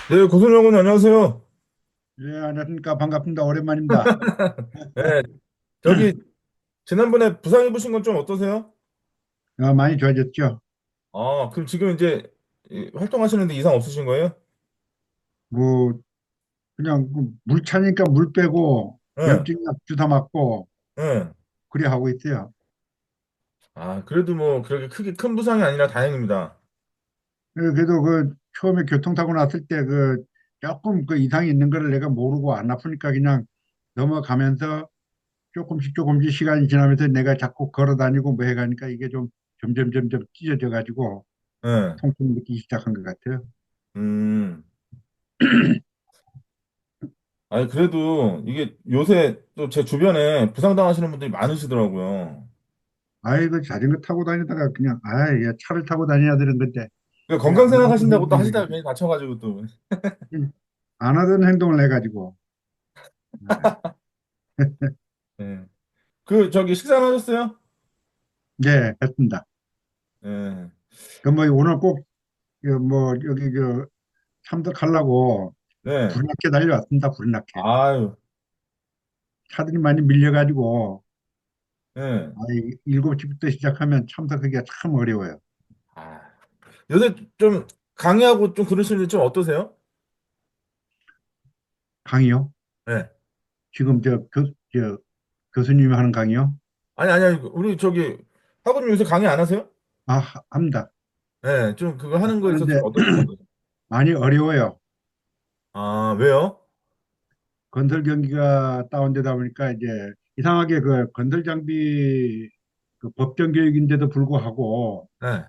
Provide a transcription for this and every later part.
네, 고소영은 안녕하세요. 예, 안녕하십니까. 반갑습니다. 오랜만입니다. 네, 저기 지난번에 부상 입으신 건 좀 어떠세요? 많이 좋아졌죠. 아, 그럼 지금 이제 활동하시는데 이상 없으신 거예요? 뭐, 그냥 그물 차니까 물 빼고, 네, 염증약 주사 맞고, 네. 그래 하고 있어요. 아, 그래도 뭐 그렇게 크게 큰 부상이 아니라 다행입니다. 그래도 처음에 교통사고 났을 때 조금 이상이 있는 거를 내가 모르고 안 아프니까 그냥 넘어가면서 조금씩 조금씩 시간이 지나면서 내가 자꾸 걸어 다니고 뭐 해가니까 이게 좀 점점 찢어져 가지고 네. 통증 느끼기 시작한 것 같아요. 음. 아니, 그래도 이게 요새 또 제 주변에 부상 당하시는 분들이 많으시더라고요. 아이고, 자전거 타고 다니다가 그냥, 야, 차를 타고 다녀야 되는 건데, 그러니까 내가 건강 안 하던 생각하신다고 또 행동을 하시다가 해가지고, 괜히 다쳐가지고 또. 안 하던 행동을 해가지고, 네. 그 저기 식사는 하셨어요? 네, 했습니다. 네. 오늘 꼭, 여기, 참석하려고 네. 불이 나게 달려왔습니다, 불이 나게. 아유. 차들이 많이 밀려가지고, 네. 7시부터 시작하면 참석하기가 참 어려워요. 아, 요새 좀 강의하고 좀 그러시는데 좀 어떠세요? 강의요? 네. 지금 교수님이 하는 강의요? 아니, 우리 저기 학원님 요새 강의 안 하세요? 합니다. 네, 좀 그거 하는 거 있어서 좀 하는데 어떠세요? 많이 어려워요. 아, 왜요? 건설 경기가 다운되다 보니까 이제 이상하게 건설 장비 법정 교육인데도 불구하고 네.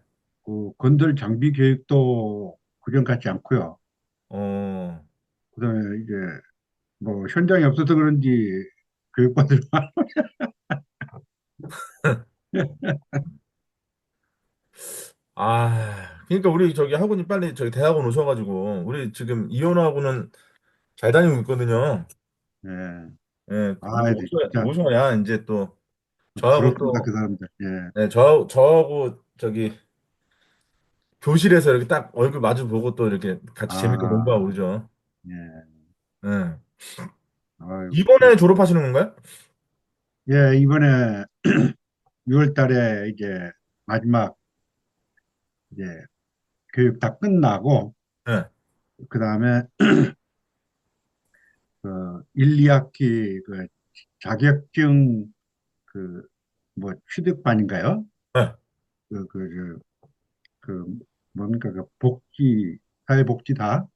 건설 장비 교육도 그전 같지 않고요. 어, 그다음에 이제 뭐 현장이 없어서 그런지 교육받을 만 아, 그러니까 우리 저기 학원님 빨리 저기 대학원 오셔가지고 우리 지금 이혼하고는 잘 다니고 있거든요. 예. 예, 우리 네, 진짜 오셔야 이제 또 저하고 부럽습니다, 그 또, 사람들. 예. 네, 저하고 저기 교실에서 이렇게 딱 얼굴 마주 보고 또 이렇게 같이 재밌게 아, 공부하고 그러죠. 예. 예. 아유, 이번에 졸업하시는 건가요? 예, 이번에 6월 달에 이제 마지막 이제 교육 다 끝나고 네. 그다음에 1, 2학기 자격증 뭐 취득반인가요? 네. 그, 그, 그, 뭡니까, 사회복지다.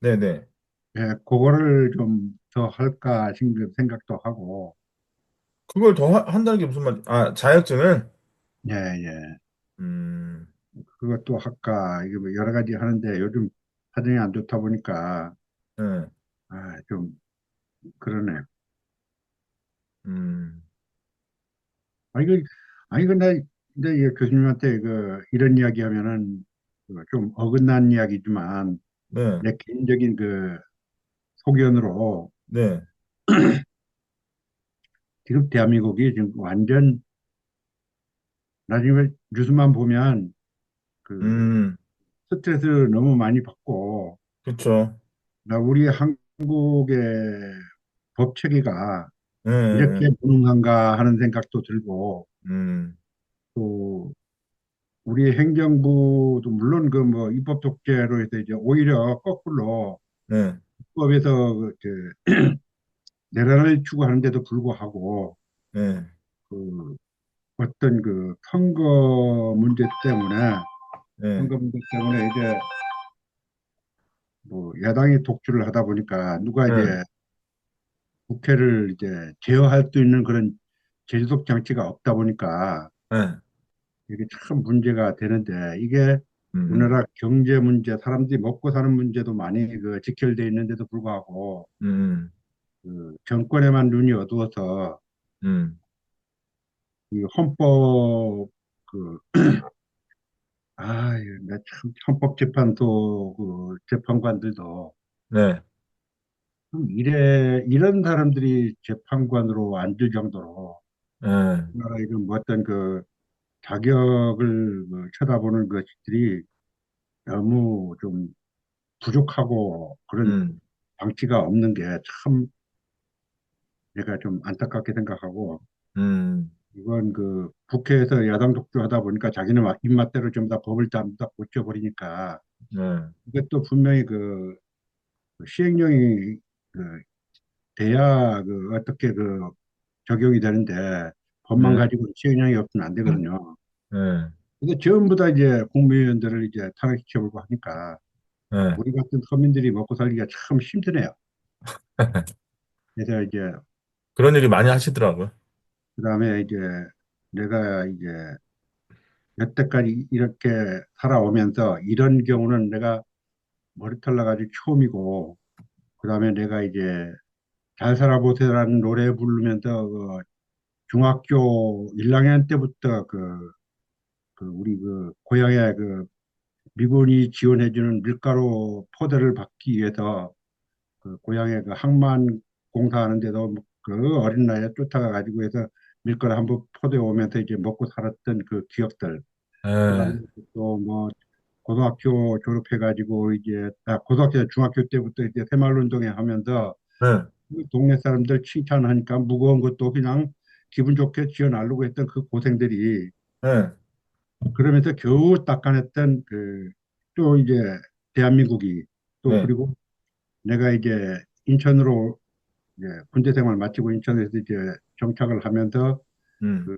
네네. 예, 그거를 좀 더 할까 생각도 하고, 그걸 더 한다는 게 무슨 말, 아, 자격증을? 예, 예. 음, 그것도 할까, 이게 뭐 여러 가지 하는데 요즘 사정이 안 좋다 보니까, 네. 좀, 그러네. 음, 아니, 근데 이 교수님한테 이런 이야기 하면은 좀 어긋난 이야기지만, 네. 내 개인적인 소견으로, 네. 지금 대한민국이 지금 완전 나중에 뉴스만 보면 그 음, 스트레스를 너무 많이 받고 그쵸. 나 우리 한국의 법 체계가 네, 이렇게 네. 무능한가 하는 생각도 들고 음, 또 우리 행정부도 물론 입법 독재로 해서 이제 오히려 거꾸로 네, 법에서 내란을 추구하는데도 불구하고 네, 그 어떤 선거 문제 때문에 네, 선거 문제 때문에 이제 뭐 야당이 독주를 하다 보니까 누가 네, 이제 국회를 이제 제어할 수 있는 그런 제도적 장치가 없다 보니까 네. 이게 참 문제가 되는데 이게 음, 우리나라 경제 문제, 사람들이 먹고 사는 문제도 많이 직결돼 있는데도 불구하고 음, 정권에만 눈이 어두워서 음, 이 헌법 그 나참 헌법재판소 재판관들도 네, 참 이런 사람들이 재판관으로 앉을 정도로 네, 우리나라 이런 뭐 어떤 자격을 쳐다보는 것들이 너무 좀 부족하고 그런 음, 장치가 없는 게 참 내가 좀 안타깝게 생각하고 음, 이건 그 국회에서 야당 독주하다 보니까 자기는 입맛대로 전부 다 법을 다 고쳐버리니까 네, 이것도 분명히 그 시행령이 그 돼야 그 어떻게 그 적용이 되는데 법만 네, 가지고 시행령이 없으면 안 되거든요. 네, 근데 전부 다 이제 국무위원들을 이제 탄핵시켜버리고 하니까 네. 우리 같은 서민들이 먹고 살기가 참 힘드네요. 그래서 이제 그런 얘기 많이 하시더라고요. 그다음에 이제 내가 이제 여태까지 이렇게 살아오면서 이런 경우는 내가 머리털 나가지고 처음이고 그다음에 내가 이제 잘 살아보세요라는 노래 부르면서 그 중학교 1학년 때부터 그 우리 그 고향에 그 미군이 지원해주는 밀가루 포대를 받기 위해서 그 고향에 그 항만 공사하는데도 그 어린 나이에 쫓아가 가지고 해서 밀가루 한번 포대 오면서 이제 먹고 살았던 그 기억들. 그다음에 네, 또 뭐 고등학교 졸업해가지고 이제 고등학교 중학교 때부터 이제 새마을운동회 하면서 네, 그 동네 사람들 칭찬하니까 무거운 것도 그냥 기분 좋게 지어 나르고 했던 그 고생들이 네, 그러면서 겨우 닦아냈던 그 또 이제 대한민국이 또 네, 그리고 내가 이제 인천으로 이제 군대 생활 마치고 인천에서 이제 정착을 하면서 음, 그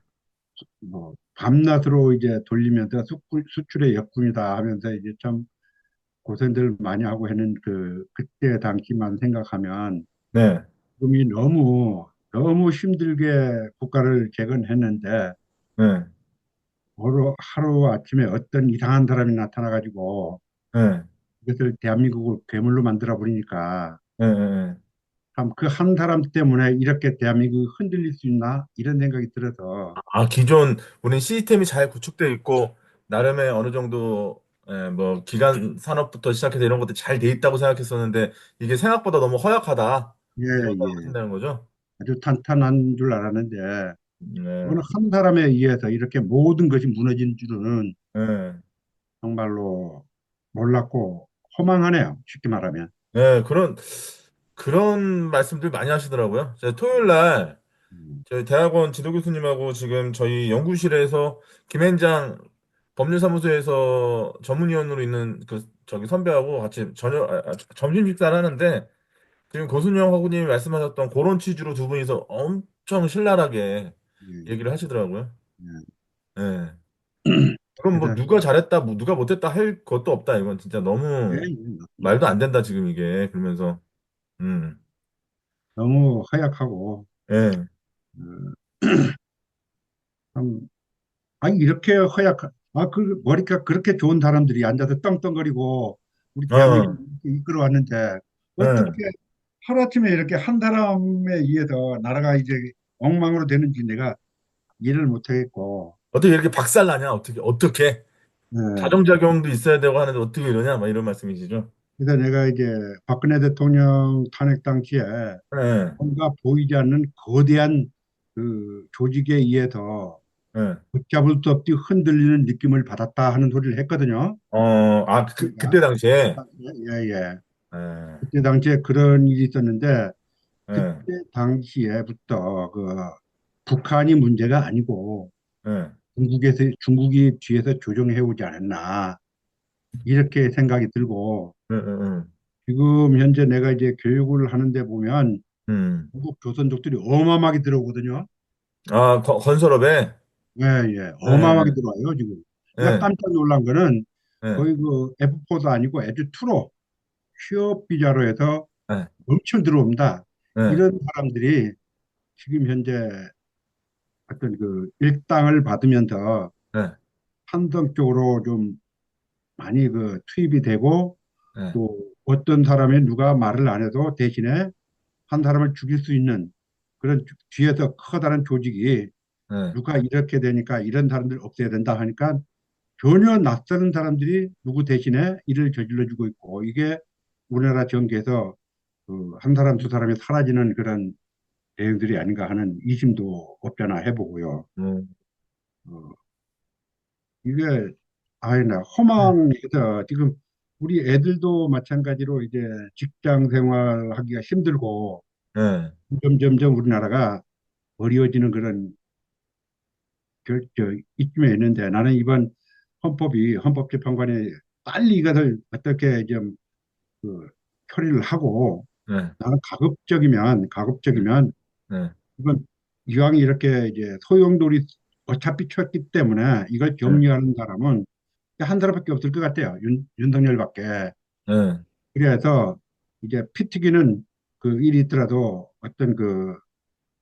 뭐 밤낮으로 이제 돌리면서 수출의 역군이다 하면서 이제 참 고생들 많이 하고 하는 그 그때 당시만 생각하면 네, 지금이 너무 너무 힘들게 국가를 재건했는데 네, 하루 아침에 어떤 이상한 사람이 나타나가지고 네, 이것을 대한민국을 괴물로 만들어 버리니까 네, 네. 참 그 한 사람 때문에 이렇게 대한민국이 흔들릴 수 있나 이런 생각이 들어서 아, 기존 우린 시스템이 잘 구축돼 있고 나름의 어느 정도 뭐 기간 산업부터 시작해서 이런 것들이 잘 돼 있다고 생각했었는데 이게 생각보다 너무 허약하다 예, 이런 예. 생각하신다는 거죠? 아주 탄탄한 줄 알았는데 네, 그거는 한 사람에 의해서 이렇게 모든 것이 무너진 줄은 네, 정말로 몰랐고 허망하네요. 쉽게 말하면. 네, 그런 말씀들 많이 하시더라고요. 제가 토요일 날 음, 저희 대학원 지도 교수님하고 지금 저희 연구실에서 김앤장 법률사무소에서 전문위원으로 있는 그 저기 선배하고 같이 점심 식사를 하는데 지금 고순영 하고님이 말씀하셨던 그런 취지로 두 분이서 엄청 신랄하게 예, 얘기를 하시더라고요. 예. 예. 그럼 뭐 그래서 누가 잘했다, 뭐 누가 못했다 할 것도 없다. 이건 진짜 예, 너무 예, 맞습니다. 말도 안 된다 지금 이게 그러면서 음. 너무 허약하고 예. 어, 참 아니 이렇게 허약한 그 머리가 그렇게 좋은 사람들이 앉아서 떵떵거리고 우리 대한민국 어. 이끌어 왔는데 어떻게 예. 하루아침에 이렇게 한 사람에 의해서 나라가 이제 엉망으로 되는지 내가 이해를 못하겠고 어떻게 이렇게 박살나냐? 어떻게 예. 자정작용도 있어야 되고 하는데 어떻게 이러냐? 막 이런 말씀이시죠? 그래서 내가 이제 박근혜 대통령 탄핵 당시에 예. 뭔가 보이지 않는 거대한 그 조직에 의해서 예. 걷잡을 수 없이 흔들리는 느낌을 받았다 하는 소리를 했거든요. 그때 그러니까 당시에 예, 예. 예. 그때 당시에 그런 일이 있었는데 그때 예. 당시에부터 그 북한이 문제가 아니고 예. 중국이 뒤에서 조종해 오지 않았나 이렇게 생각이 들고 예. 예. 지금 현재 내가 이제 교육을 하는데 보면 음. 중국 조선족들이 어마어마하게 들어오거든요. 아, 건설업에 예, 예. 어마어마하게 예. 들어와요, 지금. 내가 예. 깜짝 놀란 거는 예. 거의 그 F4도 아니고 F2로 취업 비자로 해서 예. 엄청 들어옵니다. 예. 이런 사람들이 지금 현재 어떤 그 일당을 받으면서 예. 한정적으로 좀 많이 그 투입이 되고 예. 또 어떤 사람이 누가 말을 안 해도 대신에 한 사람을 죽일 수 있는 그런 뒤에서 커다란 조직이 예. 누가 이렇게 되니까 이런 사람들 없애야 된다 하니까 전혀 낯서는 사람들이 누구 대신에 일을 저질러 주고 있고 이게 우리나라 정계에서 그한 사람 두 사람이 사라지는 그런 대응들이 아닌가 하는 의심도 없잖아 해보고요. 음. 어, 이게 나 음. 허망해서 지금 우리 애들도 마찬가지로 이제 직장 생활하기가 힘들고 네, 점점점 우리나라가 어려워지는 그런 이쯤에 있는데 나는 이번 헌법재판관이 빨리 이것을 어떻게 좀 그, 처리를 하고 네, 나는 가급적이면 네, 이건 이왕 이렇게 이제 소용돌이 어차피 쳤기 때문에 이걸 네, 격려하는 사람은 한 사람밖에 없을 것 같아요. 윤석열밖에. 네, 그래서 이제 피 튀기는 그 일이 있더라도 어떤 그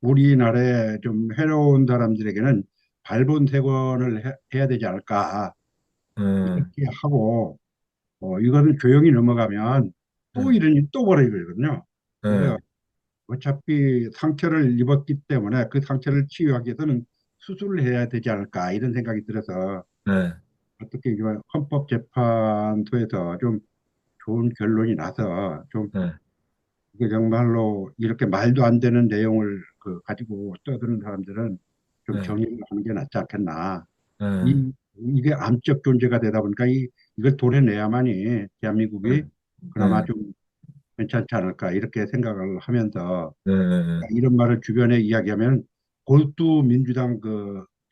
우리나라에 좀 해로운 사람들에게는 발본색원을 해야 되지 않을까 네, 이렇게 하고 이거는 조용히 넘어가면 또 네, 이런 일이 또 벌어지거든요. 네, 그래서 어차피 상처를 입었기 때문에 그 상처를 치유하기 위해서는 수술을 해야 되지 않을까 이런 생각이 들어서 네, 어떻게 이번 헌법재판소에서 좀 좋은 결론이 나서 좀 네, 이게 정말로 이렇게 말도 안 되는 내용을 가지고 떠드는 사람들은 좀 네, 정리를 하는 게 낫지 않겠나. 네, 이게 암적 존재가 되다 보니까 이걸 도려내야만이 대한민국이 그나마 네, 좀 괜찮지 않을까 이렇게 생각을 하면서 네, 네, 이런 말을 주변에 이야기하면 골두 민주당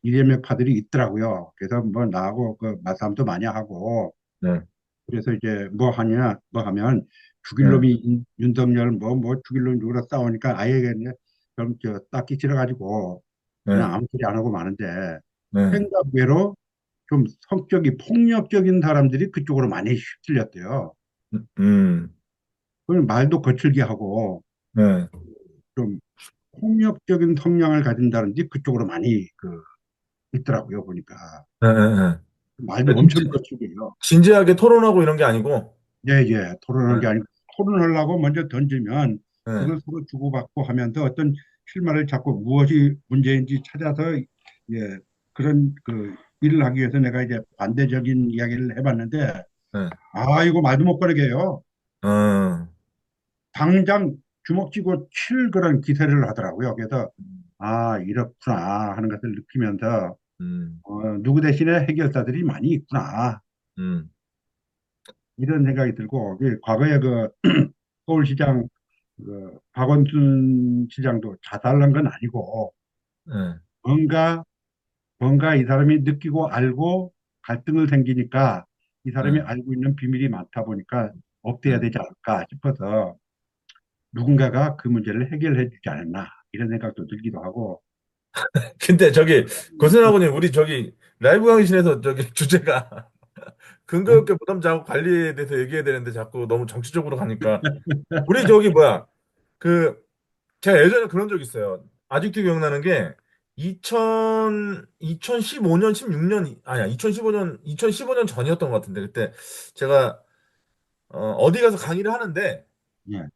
이재명파들이 있더라고요. 그래서 뭐 나하고 말싸움도 많이 하고 네, 그래서 이제 뭐 하냐 뭐 하면 죽일 네, 놈이 윤석열 뭐 죽일 놈이 누구라 싸우니까 아예 그냥 좀저 딱히 싫어가지고 네, 그냥 아무 소리 안 하고 마는데 네, 생각외로 좀 성격이 폭력적인 사람들이 그쪽으로 많이 휩쓸렸대요. 음, 그럼 말도 거칠게 하고 네, 좀 폭력적인 성향을 가진다든지 그쪽으로 많이 있더라고요 보니까 네, 네, 네. 말도 그러니까 엄청 거칠게 해요. 진지하게 토론하고 이런 게 아니고, 예, 예. 토론한 게 네, 아니고 토론하려고 먼저 던지면 네, 그걸 서로 주고받고 하면서 어떤 실마리를 잡고 무엇이 문제인지 찾아서 예, 그런 일을 하기 위해서 내가 이제 반대적인 이야기를 해봤는데 네, 아 이거 말도 못 꺼내게 해요. 어, 당장 주먹 쥐고 칠 그런 기세를 하더라고요. 그래서 아 이렇구나 하는 것을 느끼면서 음, 누구 대신에 해결사들이 많이 있구나 음, 이런 이런 생각이 들고 과거에 서울시장 박원순 시장도 자살한 건 아니고 네, 뭔가 뭔가 이 사람이 느끼고 알고 갈등을 생기니까 이 사람이 네, 알고 있는 비밀이 많다 보니까 네. 없애야 되지 않을까 싶어서 누군가가 그 문제를 해결해 주지 않았나 이런 생각도 들기도 하고 근데 저기 고선아버님 우리 저기 라이브 강의실에서 저기 주제가 근거 응? 없게 부담 자고 관리에 대해서 얘기해야 되는데 자꾸 너무 정치적으로 가니까 우리 저기 뭐야 그 제가 예전에 그런 적 있어요. 아직도 기억나는 게 2015년 16년 아니야 2015년 2015년 전이었던 것 같은데 그때 제가 어디 가서 강의를 하는데 예,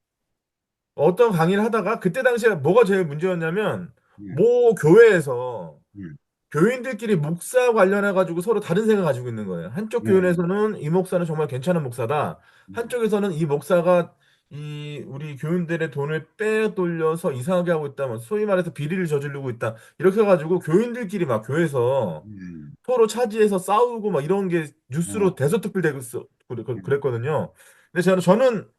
어떤 강의를 하다가 그때 당시에 뭐가 제일 문제였냐면 예, 모 교회에서 예, 교인들끼리 목사 관련해 가지고 서로 다른 생각 가지고 있는 거예요. 한쪽 예, 예, 교인에서는 이 목사는 정말 괜찮은 목사다. 예, 한쪽에서는 이 목사가 이 우리 교인들의 돈을 빼돌려서 이상하게 하고 있다. 뭐 소위 말해서 비리를 저지르고 있다. 이렇게 해가지고 교인들끼리 막 교회에서 예, 서로 차지해서 싸우고 막 이런 게 예, 뉴스로 대서특필되고 예, 그랬거든요. 근데 저는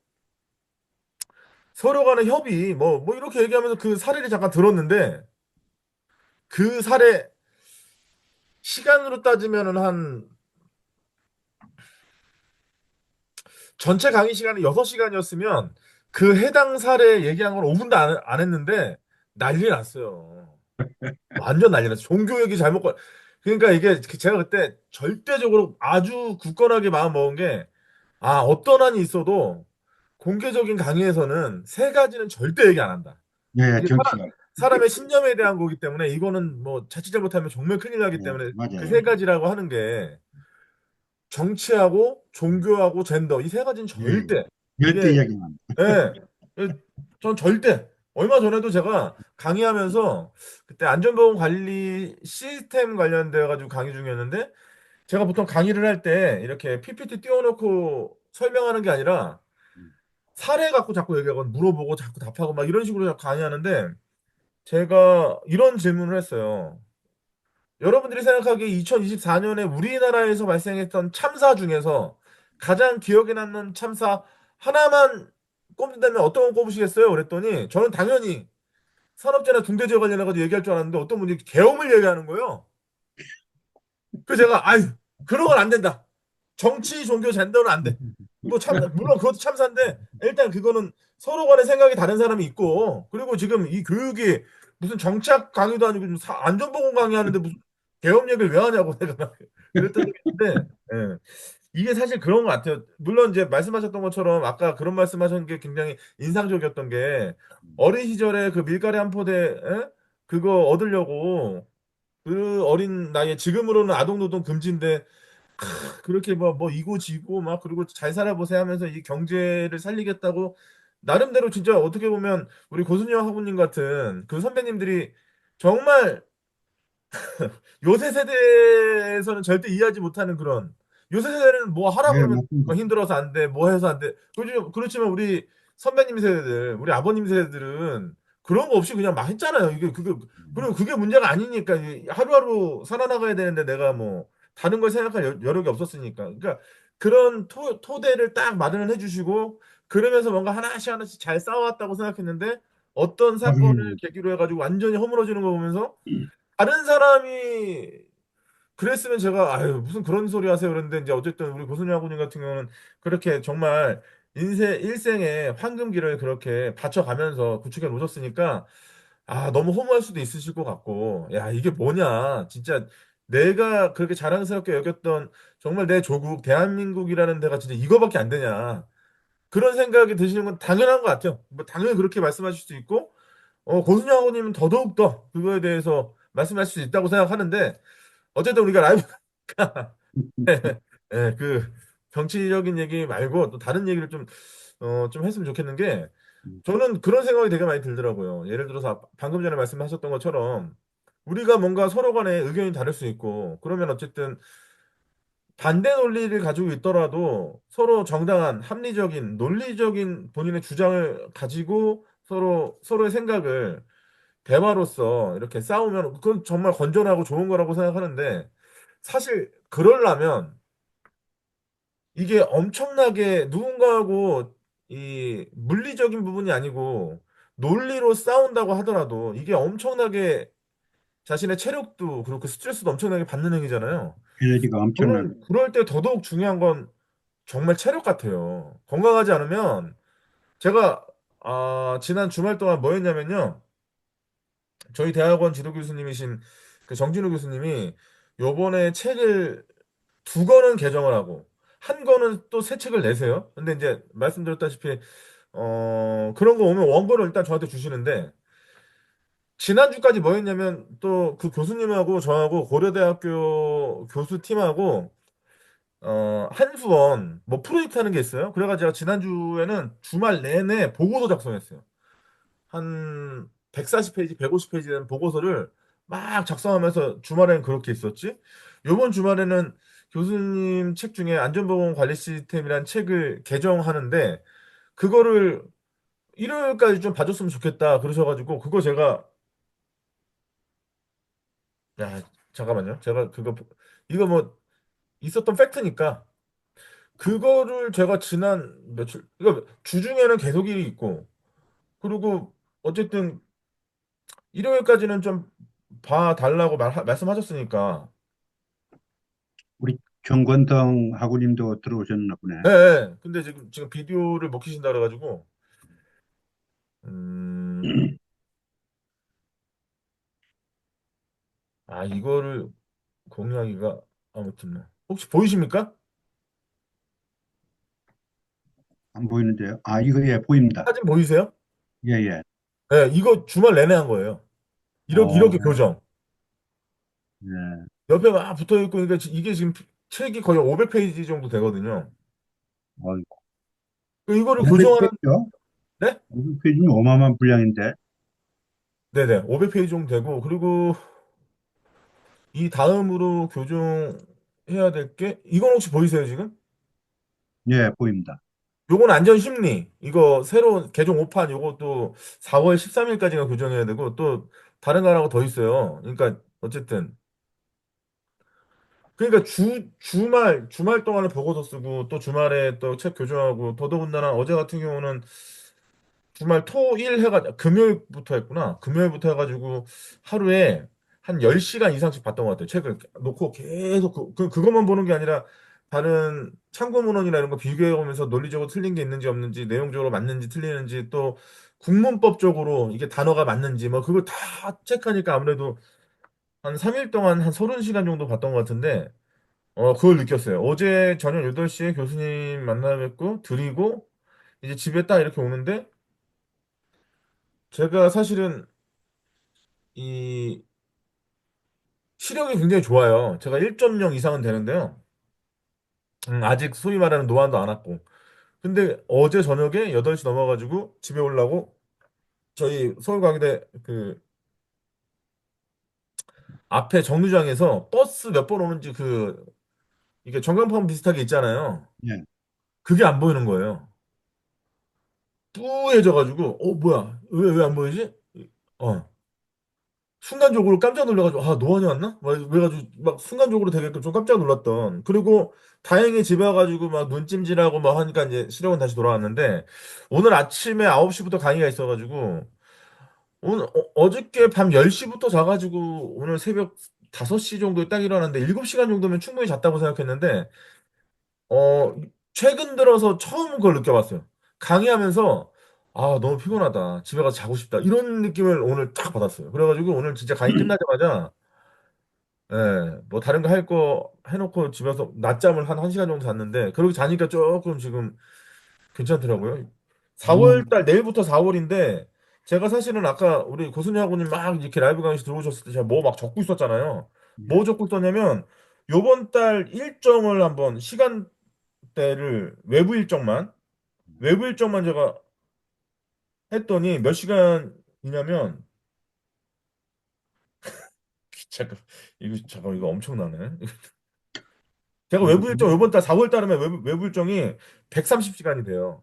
서로 간의 협의 뭐 이렇게 얘기하면서 그 사례를 잠깐 들었는데 그 사례 시간으로 따지면은 한 전체 강의 시간이 6시간이었으면 그 해당 사례 얘기한 건 5분도 안 했는데 난리 났어요. 완전 난리 났어요. 종교 얘기 잘못 걸. 그러니까 이게 제가 그때 절대적으로 아주 굳건하게 마음 먹은 게 어떤 한이 있어도 공개적인 강의에서는 세 가지는 절대 얘기 안 한다. 예, 이게 정치가 사람의 신념에 대한 거기 때문에 이거는 뭐 자칫 잘못하면 정말 큰일 나기 예, 때문에 그 세 맞아요. 가지라고 하는 게 정치하고 종교하고 젠더 이 세 가지는 예, 절대 열대 이게 이야기만. 예. 전 절대 얼마 전에도 제가 강의하면서 그때 안전보건 관리 시스템 관련돼 가지고 강의 중이었는데 제가 보통 강의를 할 때 이렇게 PPT 띄워놓고 설명하는 게 아니라 사례 갖고 자꾸 얘기하고 물어보고 자꾸 답하고 막 이런 식으로 자꾸 강의하는데 제가 이런 질문을 했어요. 여러분들이 생각하기에 2024년에 우리나라에서 발생했던 참사 중에서 가장 기억에 남는 참사 하나만 꼽는다면 어떤 거 꼽으시겠어요? 그랬더니 저는 당연히 산업재해 중대재해 관련해가지고 얘기할 줄 알았는데 어떤 분이 계엄을 얘기하는 거예요. 그래서 제가 아유 그런 건 안 된다. 정치, 종교, 젠더는 안 돼. 뭐 참, 물론 그것도 참사인데 일단 그거는 서로 간의 생각이 다른 사람이 있고 그리고 지금 이 교육이 무슨 정치학 강의도 아니고 좀 안전보건 강의하는데 무슨 계엄 얘기를 왜 하냐고 내가 그랬던 적이 있는데 예. 이게 사실 그런 것 같아요. 물론 이제 말씀하셨던 것처럼 아까 그런 말씀하신 게 굉장히 인상적이었던 게 어린 시절에 그 밀가루 한 포대 에? 그거 얻으려고 그 어린 나이에 지금으로는 아동노동 금지인데 그렇게 뭐 이고 지고 막 그리고 잘 살아보세요 하면서 이 경제를 살리겠다고 나름대로 진짜 어떻게 보면 우리 고순영 학우님 같은 그 선배님들이 정말 요새 세대에서는 절대 이해하지 못하는 그런 요새 세대는 뭐 하라 예, 그러면 맞습니다. 뭐 힘들어서 안 돼, 뭐 해서 안 돼. 그렇지만 우리 선배님 세대들, 우리 아버님 세대들은 그런 거 없이 그냥 막 했잖아요. 이게 그게 그리고 그게 문제가 아니니까 하루하루 살아나가야 되는데 내가 뭐 다른 걸 생각할 여력이 없었으니까. 그러니까 그런 토대를 딱 마련을 해주시고 그러면서 뭔가 하나씩 하나씩 잘 싸워왔다고 생각했는데 어떤 사건을 하긴, 계기로 해가지고 완전히 허물어지는 거 보면서 다른 사람이 그랬으면 제가 아유 무슨 그런 소리 하세요 그랬는데 이제 어쨌든 우리 고순이 아버님 같은 경우는 그렇게 정말 인생 일생의 황금기를 그렇게 바쳐가면서 구축해 놓으셨으니까 아 너무 허무할 수도 있으실 것 같고 야 이게 뭐냐 진짜 내가 그렇게 자랑스럽게 여겼던 정말 내 조국 대한민국이라는 데가 진짜 이거밖에 안 되냐 그런 생각이 드시는 건 당연한 것 같아요. 뭐 당연히 그렇게 말씀하실 수 있고 고순이 아버님은 더더욱 그거에 대해서 말씀하실 수 있다고 생각하는데 어쨌든 우리가 라이브 예, 그 정치적인 얘기 말고 또 다른 얘기를 좀 했으면 좋겠는 게 저는 그런 생각이 되게 많이 들더라고요. 예를 들어서 방금 전에 말씀하셨던 것처럼 우리가 뭔가 서로 간에 의견이 다를 수 있고 그러면 어쨌든 반대 논리를 가지고 있더라도 서로 정당한 합리적인 논리적인 본인의 주장을 가지고 서로의 생각을 대화로서 이렇게 싸우면 그건 정말 건전하고 좋은 거라고 생각하는데 사실 그러려면 이게 엄청나게 누군가하고 이 물리적인 부분이 아니고 논리로 싸운다고 하더라도 이게 엄청나게 자신의 체력도 그렇고 스트레스도 엄청나게 받는 행위잖아요. 에너지가 엄청나게. 저는 그럴 때 더더욱 중요한 건 정말 체력 같아요. 건강하지 않으면 제가 지난 주말 동안 뭐 했냐면요. 저희 대학원 지도 교수님이신 그 정진우 교수님이 요번에 책을 두 권은 개정을 하고 한 권은 또 새 책을 내세요. 근데 이제 말씀드렸다시피 그런 거 오면 원고를 일단 저한테 주시는데 지난주까지 뭐 했냐면 또 그 교수님하고 저하고 고려대학교 교수팀하고 한수원 뭐 프로젝트 하는 게 있어요. 그래가지고 제가 지난주에는 주말 내내 보고서 작성했어요. 한 140페이지, 150페이지 되는 보고서를 막 작성하면서 주말에는 그렇게 있었지. 요번 주말에는 교수님 책 중에 안전보건 관리 시스템이라는 책을 개정하는데 그거를 일요일까지 좀 봐줬으면 좋겠다 그러셔가지고 그거 제가 야 잠깐만요. 제가 그거 이거 뭐 있었던 팩트니까 그거를 제가 지난 며칠 이거 주중에는 계속 일이 있고 그리고 어쨌든 일요일까지는 좀 봐달라고 말씀하셨으니까. 우리 정권동 하구님도 들어오셨나 보네. 예, 예. 근데 지금 비디오를 못 키신다 그래가지고, 음, 이거를 공유하기가, 아무튼 뭐. 혹시 보이십니까? 안 보이는데요. 아, 이거 예, 보입니다. 사진 보이세요? 예, 예. 예, 이거 주말 내내 한 거예요. 이렇게 어, 교정. 예. 옆에 막 붙어 있고, 그러니까 이게 지금 책이 거의 500페이지 정도 되거든요. 어이구. 이거를 교정하는, 500페이지요? 네? 500페이지면 어마어마한 분량인데. 네네. 500페이지 정도 되고, 그리고 이 다음으로 교정해야 될 게, 이건 혹시 보이세요, 지금? 예, 보입니다. 요건 안전 심리. 이거 새로 개정 5판 요것도 4월 13일까지가 교정해야 되고 또 다른 거 하나가 더 있어요. 그러니까 어쨌든 그러니까 주말 동안에 보고서 쓰고 또 주말에 또 책 교정하고 더더군다나 어제 같은 경우는 주말 토일 금요일부터 했구나. 금요일부터 해가지고 하루에 한 10시간 이상씩 봤던 것 같아요. 책을 놓고 계속 그것만 보는 게 아니라 다른 참고 문헌이나 이런 거 비교해보면서 논리적으로 틀린 게 있는지 없는지, 내용적으로 맞는지 틀리는지, 또 국문법적으로 이게 단어가 맞는지 뭐 그걸 다 체크하니까 아무래도 한 3일 동안 한 30시간 정도 봤던 것 같은데 그걸 느꼈어요. 어제 저녁 8시에 교수님 만나 뵙고 드리고 이제 집에 딱 이렇게 오는데 제가 사실은 이 시력이 굉장히 좋아요. 제가 1.0 이상은 되는데요. 아직 소위 말하는 노안도 안 왔고. 근데 어제 저녁에 8시 넘어가지고 집에 오려고 저희 서울과기대 그 앞에 정류장에서 버스 몇 번 오는지 이게 전광판 비슷하게 있잖아요. 예. 그게 안 보이는 거예요. 뿌해져가지고 뭐야 왜 안 보이지? 어 순간적으로 깜짝 놀라가지고 노안이 왔나? 막 그래가지고 막 순간적으로 되게 좀 깜짝 놀랐던. 그리고 다행히 집에 와가지고 막 눈찜질하고 막 하니까 이제 시력은 다시 돌아왔는데 오늘 아침에 9시부터 강의가 있어가지고 오늘 어저께 밤 10시부터 자가지고 오늘 새벽 5시 정도에 딱 일어났는데 7시간 정도면 충분히 잤다고 생각했는데 어 최근 들어서 처음 그걸 느껴봤어요. 강의하면서 너무 피곤하다. 집에 가서 자고 싶다. 이런 느낌을 오늘 딱 받았어요. 그래가지고 오늘 진짜 강의 끝나자마자 뭐 다른 거 할 거 해놓고 집에서 낮잠을 한 1시간 정도 잤는데 그러고 자니까 조금 지금 괜찮더라고요. 뭐, 4월 달 내일부터 4월인데 제가 사실은 아까 우리 고순이 하고님 막 이렇게 라이브 강의실 들어오셨을 때 제가 뭐 막 적고 있었잖아요. 뭐 예. 적고 있었냐면 요번 달 일정을 한번 시간대를 외부 일정만 제가 했더니 몇 시간이냐면 잠깐 이거 엄청나네. 제가 뭐, 외부 일정 요번 달 4월 달이면 외부 일정이 130시간이 돼요.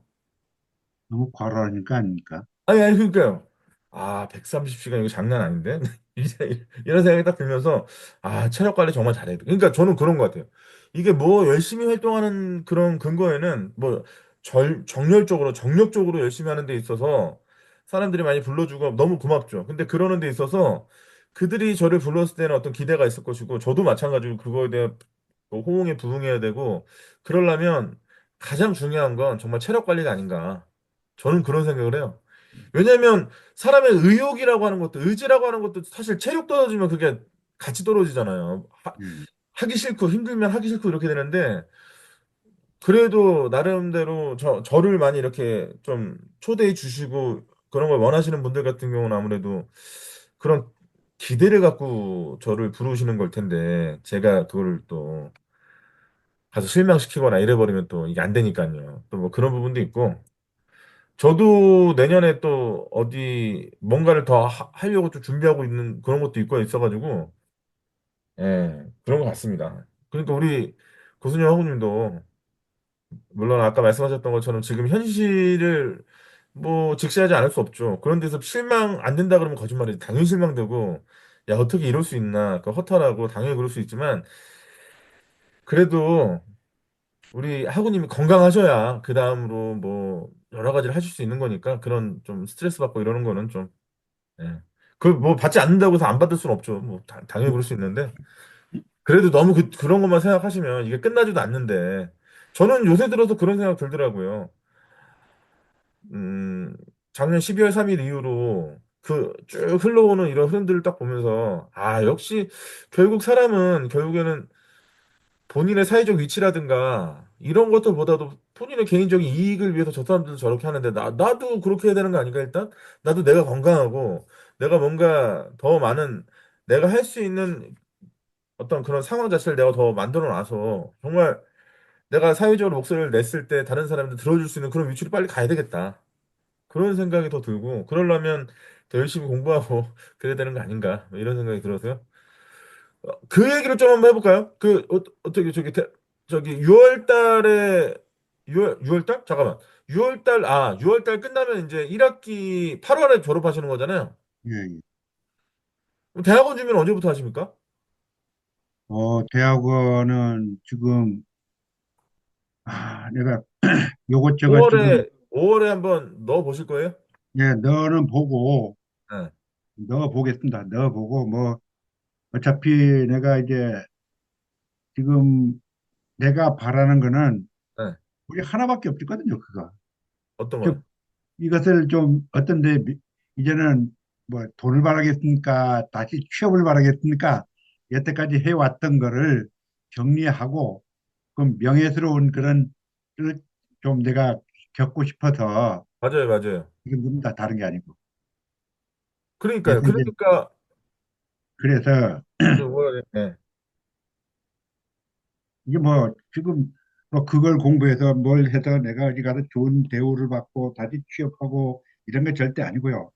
너무 과로하니까 아닙니까? 아니, 그러니까요. 130시간 이거 장난 아닌데? 이런 생각이 딱 들면서, 체력 관리 정말 잘해야 돼. 그러니까 저는 그런 것 같아요. 이게 뭐 열심히 활동하는 그런 근거에는 뭐 정열적으로, 정력적으로 열심히 하는 데 있어서 사람들이 많이 불러주고 너무 고맙죠. 근데 그러는 데 있어서 그들이 저를 불렀을 때는 어떤 기대가 있을 것이고, 저도 마찬가지로 그거에 대한 뭐 호응에 부응해야 되고, 그러려면 가장 중요한 건 정말 체력 관리가 아닌가. 저는 그런 생각을 해요. 왜냐면 사람의 의욕이라고 하는 것도 의지라고 하는 것도 사실 체력 떨어지면 그게 같이 떨어지잖아요. 예. 하기 싫고 힘들면 하기 싫고 이렇게 되는데 그래도 나름대로 저를 많이 이렇게 좀 초대해 주시고 그런 걸 원하시는 분들 같은 경우는 아무래도 그런 기대를 갖고 저를 부르시는 걸 텐데 제가 그걸 또 가서 실망시키거나 이래버리면 또 이게 안 되니까요. 또 뭐 그런 부분도 있고 저도 내년에 또 어디 뭔가를 더 하려고 좀 준비하고 있는 그런 것도 있고 있어가지고, 그런 것 같습니다. 그러니까 우리 고순영 하고님도, 물론 아까 말씀하셨던 것처럼 지금 현실을 뭐 직시하지 않을 수 없죠. 그런 데서 실망 안 된다 그러면 거짓말이지. 당연히 실망되고, 야, 어떻게 이럴 수 있나. 그 허탈하고 당연히 그럴 수 있지만, 그래도 우리 하고님이 건강하셔야 그 다음으로 뭐 여러 가지를 하실 수 있는 거니까 그런 좀 스트레스 받고 이러는 거는 좀 예. 그 뭐 받지 않는다고 해서 안 받을 수는 없죠. 뭐 당연히 그럴 수 있는데 그래도 너무 그런 것만 생각하시면 이게 끝나지도 않는데 저는 요새 들어서 그런 생각 들더라고요. 음, 작년 12월 3일 이후로 그 쭉 흘러오는 이런 흐름들을 딱 보면서 역시 결국 사람은 결국에는 본인의 사회적 위치라든가 이런 것들보다도 본인의 개인적인 이익을 위해서 저 사람들도 저렇게 하는데 나도 그렇게 해야 되는 거 아닌가 일단? 나도 내가 건강하고 내가 뭔가 더 많은 내가 할 수 있는 어떤 그런 상황 자체를 내가 더 만들어 놔서 정말 내가 사회적으로 목소리를 냈을 때 다른 사람들 들어줄 수 있는 그런 위치로 빨리 가야 되겠다. 그런 생각이 더 들고 그러려면 더 열심히 공부하고 그래야 되는 거 아닌가 뭐 이런 생각이 들어서요. 그 얘기를 좀 한번 해볼까요? 어떻게 저기 6월 달에 6월 달? 잠깐만. 6월 달 끝나면 이제 1학기 8월에 졸업하시는 거잖아요. 예. 예. 그럼 대학원 준비는 언제부터 하십니까? 대학원은 지금, 내가 요것저것 지금, 5월에 한번 넣어 보실 거예요? 예, 너는 보고, 네, 넣어 보겠습니다. 넣어 보고, 뭐, 어차피 내가 이제 지금 내가 바라는 거는 네. 우리 하나밖에 없거든요, 그거. 어떤 거요? 즉, 이것을 좀 어떤데, 이제는 뭐 돈을 벌겠습니까? 다시 취업을 바라겠습니까? 여태까지 해왔던 거를 정리하고, 그 명예스러운 그런 을좀 내가 겪고 싶어서 맞아요, 맞아요. 이건 겁니다. 다른 게 아니고. 그러니까요. 그래서 이제, 그러니까 그래서 이제 5월에, 네, 이게 뭐 지금 뭐 그걸 공부해서 뭘 해서 내가 어디 가서 좋은 대우를 받고 다시 취업하고 이런 게 절대 아니고요.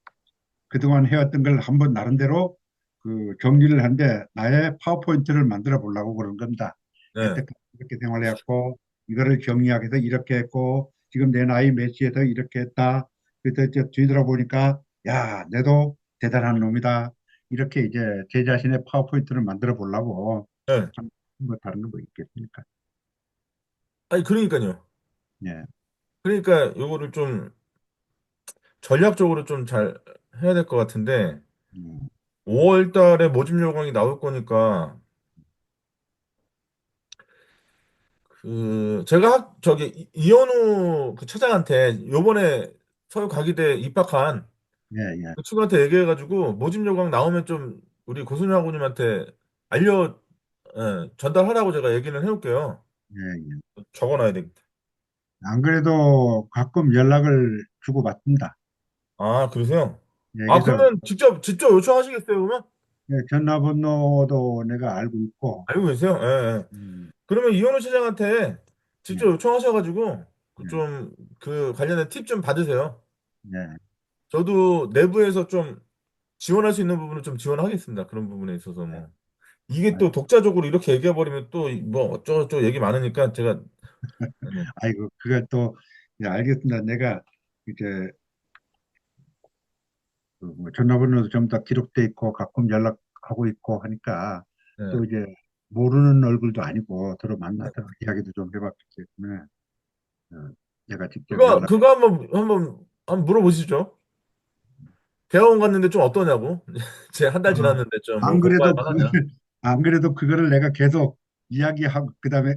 그동안 해왔던 걸 한번 나름대로 그 정리를 한데 나의 파워포인트를 만들어 보려고 그런 겁니다. 네, 여태까지 이렇게 생활해왔고 이거를 정리하기 위해서 이렇게 했고 지금 내 나이 몇 시에서 이렇게 했다. 그래서 이제 뒤돌아보니까 야, 내도 대단한 놈이다. 이렇게 이제 제 자신의 파워포인트를 만들어 보려고 네. 뭐 다른 거 뭐 있겠습니까? 아니, 그러니까요. 예. 그러니까 요거를 좀 전략적으로 좀 잘 해야 될 것 같은데, 음, 5월 달에 모집 요강이 나올 거니까, 제가 이현우 그 차장한테 요번에 서울과기대 입학한 예, 예, 그 친구한테 얘기해가지고 모집 요강 나오면 좀 우리 고순희 학우님한테 알려, 전달하라고 제가 얘기는 해놓을게요. 예, 예. 적어놔야 되겠다. 안 그래도 가끔 연락을 주고받습니다. 아, 그러세요? 예, 아, 그래서 그러면 직접 요청하시겠어요, 그러면? 예, 전화번호도 내가 알고 있고, 알고 계세요? 예, 예. 음, 그러면 이현우 시장한테 예, 직접 요청하셔가지고 예, 좀 그 관련된 팁 좀 받으세요. 예. 저도 내부에서 좀 지원할 수 있는 부분은 좀 지원하겠습니다. 그런 부분에 있어서 예. 뭐. 이게 아, 또 독자적으로 이렇게 얘기해버리면 또 뭐 어쩌고저쩌고 얘기 많으니까 제가 네. 아이고, 그걸 또, 예, 알겠습니다. 내가 이제 그뭐 전화번호도 좀 더 기록돼 있고, 가끔 연락하고 있고 하니까, 네. 또 이제 모르는 얼굴도 아니고, 서로 만나서 이야기도 좀 해봤기 때문에, 어, 내가 직접 연락, 그거 한번 물어보시죠. 대학원 갔는데 좀 어떠냐고. 제 한 달 아, 지났는데 좀 뭐 안 공부할 그래도 그, 만하냐. 안 그래도 그거를 내가 계속 이야기하고, 그 다음에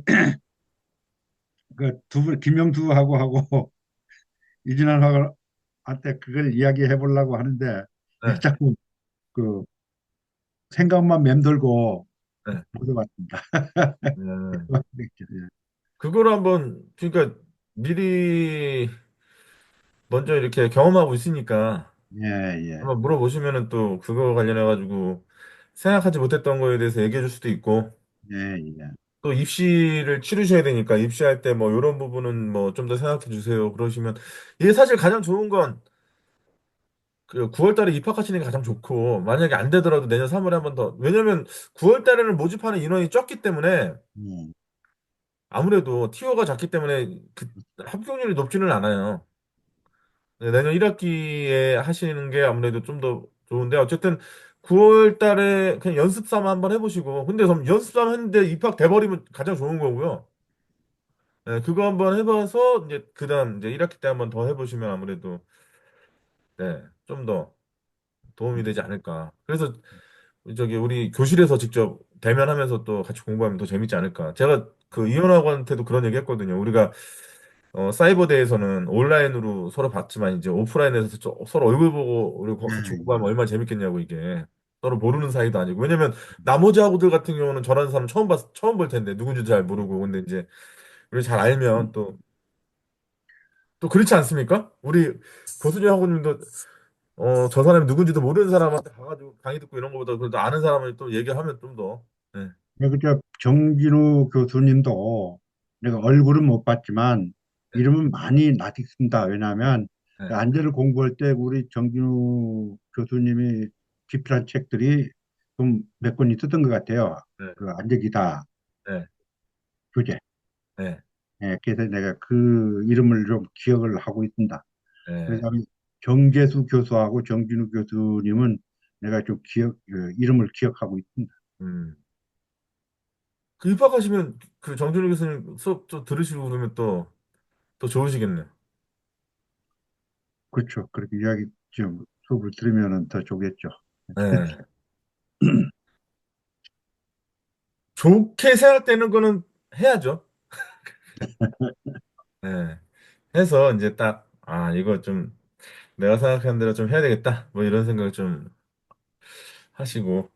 그 두 분, 김영수하고 하고, 이진환한테 그걸 이야기해 보려고 하는데, 내가 네. 자꾸 그 생각만 맴돌고 네. 못 해봤습니다. 네. 예, 그거를 한번 그러니까 미리 먼저 이렇게 경험하고 있으니까 예, 예, 한번 물어보시면은 또 그거 관련해 가지고 생각하지 못했던 거에 대해서 얘기해 줄 수도 있고 예, 예. 또 입시를 치르셔야 되니까 입시할 때 뭐 이런 부분은 뭐 좀 더 생각해 주세요. 그러시면 이게 사실 가장 좋은 건 그 9월 달에 입학하시는 게 가장 좋고 만약에 안 되더라도 내년 3월에 한번 더 왜냐면 9월 달에는 모집하는 인원이 적기 때문에 예. 아무래도 티오가 작기 때문에 그 합격률이 높지는 않아요. 네, 내년 1학기에 하시는 게 아무래도 좀 더 좋은데 어쨌든 9월 달에 그냥 연습 삼아 한번 해보시고 근데 그럼 연습 삼아 했는데 입학 돼버리면 가장 좋은 거고요. 네, 그거 한번 해봐서 이제 그다음 이제 1학기 때 한번 더 해보시면 아무래도 네, 좀 더 도움이 되지 않을까. 그래서 저기 우리 교실에서 직접 대면하면서 또 같이 공부하면 더 재밌지 않을까. 제가 그 이현학원한테도 그런 얘기 했거든요. 우리가 사이버대에서는 온라인으로 서로 봤지만 이제 오프라인에서 서로 얼굴 보고 우리 예, 같이 예. 공부하면 얼마나 재밌겠냐고 이게. 서로 모르는 사이도 아니고. 왜냐면 나머지 학우들 같은 경우는 저라는 사람 처음 볼 텐데 누군지도 잘 모르고. 근데 이제 우리 잘 알면 또 그렇지 않습니까? 우리 고수진 학우님도 저 사람이 누군지도 모르는 사람한테 가가지고 강의 듣고 이런 거보다 그래도 아는 사람을 또 얘기하면 좀 더. 네. 그저 정진우 교수님도 내가 얼굴은 못 봤지만 네. 이름은 많이 나딕습니다. 왜냐하면 네. 안제를 공부할 때 우리 정진우 교수님이 집필한 책들이 좀 몇 권 있었던 것 같아요. 네. 그 안제 기사 네. 교재. 네. 예, 그래서 내가 그 이름을 좀 기억을 하고 있습니다. 네. 그다음에 정재수 교수하고 정진우 교수님은 내가 좀 이름을 기억하고 있습니다. 음. 그 입학하시면 그 정준호 교수님 수업 또 들으시고 그러면 또 좋으시겠네. 그렇죠. 그렇게 이야기 좀 수업을 들으면 더 좋겠죠. 예. 좋게 생각되는 거는 해야죠. 예. 해서 이제 딱, 아, 이거 좀 내가 생각하는 대로 좀 해야 되겠다. 뭐 이런 생각을 좀 하시고,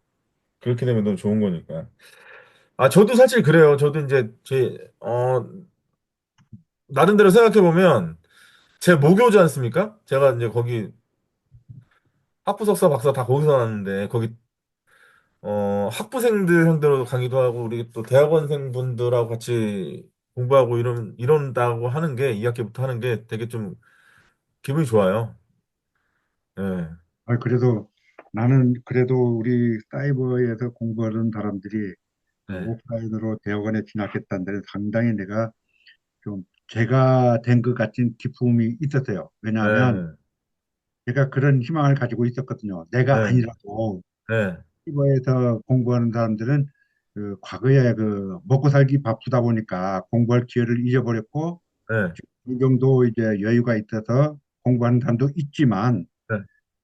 그렇게 되면 너무 좋은 거니까. 아, 저도 사실 그래요. 저도 이제 나름대로 생각해보면, 제 모교지 않습니까? 제가 이제 거기 학부 석사 박사 다 거기서 나왔는데, 거기, 학부생들 상대로 강의도 하고, 우리 또 대학원생 분들하고 같이 공부하고 이런다고 하는 게, 2학기부터 하는 게 되게 좀 기분이 좋아요. 예, 그래도 나는 그래도 우리 사이버에서 공부하는 사람들이 그 예, 오프라인으로 대학원에 진학했다는 데는 상당히 내가 좀 제가 된 것 같은 기쁨이 있었어요. 왜냐하면 예, 제가 그런 희망을 가지고 있었거든요. 내가 예, 아니라도 예, 사이버에서 공부하는 사람들은 그 과거에 그 먹고 살기 바쁘다 보니까 공부할 기회를 잊어버렸고 예, 이 정도 이제 여유가 있어서 공부하는 사람도 있지만 예,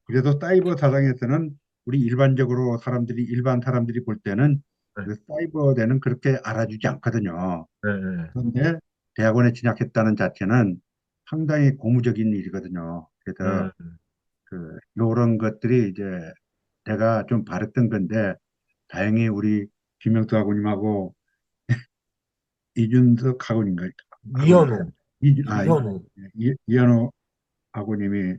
그래도 사이버 사상에서는 우리 일반적으로 일반 사람들이 볼 때는 예, 그 사이버대는 그렇게 알아주지 않거든요. 예, 예, 그런데 대학원에 진학했다는 자체는 상당히 고무적인 일이거든요. 그래서 예. 그 요런 것들이 이제 내가 좀 바랬던 건데 다행히 우리 김영수 학우님하고 이준석 학우님인가 이현우, 이현우. 이현우 학우님이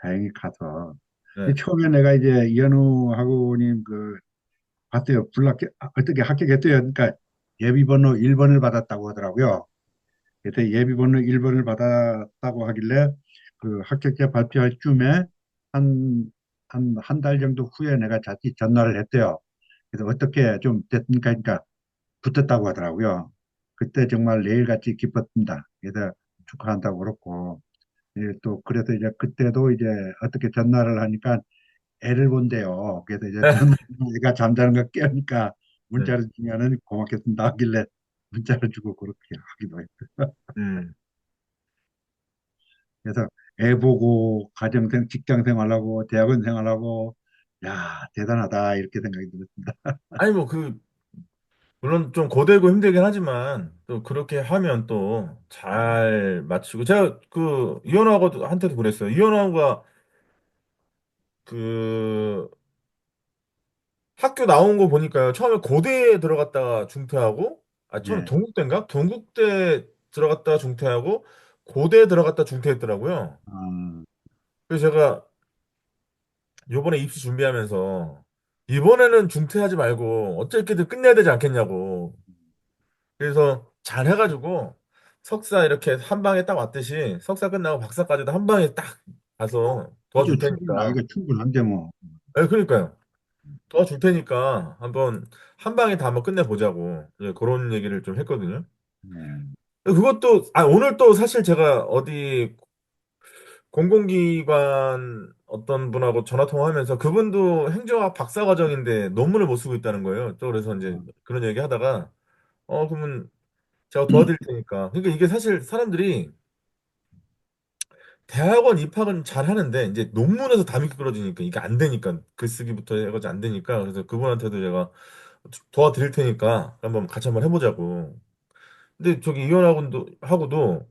다행히 가서 예, 처음에 내가 이제 이현우 학우님 봤어요. 어떻게 합격했어요. 그러니까 예비번호 1번을 받았다고 하더라고요. 그래서 예비번호 1번을 받았다고 하길래 그 합격자 발표할 쯤에 한 달 정도 후에 내가 자칫 전화를 했대요. 그래서 어떻게 좀 됐습니까? 그러니까 붙었다고 하더라고요. 그때 정말 내일같이 기뻤습니다. 그래서 축하한다고 그렇고. 또 그래서 이제 그때도 이제 어떻게 전화를 하니까 애를 본대요. 그래서 이제 예, 전화 애가 잠자는 거 깨우니까 네, 문자를 주면은 고맙겠습니다 하길래 문자를 주고 그렇게 하기도 했어요. 음. 그래서 애 보고 직장 생활하고 대학원 생활하고 야 대단하다 이렇게 생각이 들었습니다. 아니, 뭐, 물론 좀 고되고 힘들긴 하지만, 또 그렇게 하면 또 잘 맞추고, 제가 이현우하고 한테도 그랬어요. 이현우가 그, 학교 나온 거 보니까요. 처음에 고대에 들어갔다가 중퇴하고, 처음에 예. 동국대인가? 동국대 들어갔다가 중퇴하고, 고대에 들어갔다 중퇴했더라고요. 어, 그래서 제가 요번에 입시 준비하면서, 이번에는 중퇴하지 말고, 어쨌든 끝내야 되지 않겠냐고. 그래서 잘 해가지고 석사 이렇게 한 방에 딱 왔듯이 석사 끝나고 박사까지도 한 방에 딱 가서 그죠 도와줄 충분 테니까. 나이가 충분한데 뭐. 네, 그러니까요. 도와줄 테니까 한번 한 방에 다 한번 끝내보자고. 예, 그런 얘기를 좀 했거든요. 예. 그것도, 오늘 또 사실 제가 어디 공공기관 어떤 분하고 전화 통화하면서 그분도 행정학 박사 과정인데 논문을 못 쓰고 있다는 거예요. 또 그래서 이제 어, 그런 얘기 하다가, 그러면 제가 도와드릴 테니까. 그러니까 이게 사실 사람들이 대학원 입학은 잘 하는데 이제 논문에서 담이 끌어지니까 이게 안 되니까 글쓰기부터 해가지고 안 되니까 그래서 그분한테도 제가 도와드릴 테니까 한번 해보자고. 근데 저기 하고도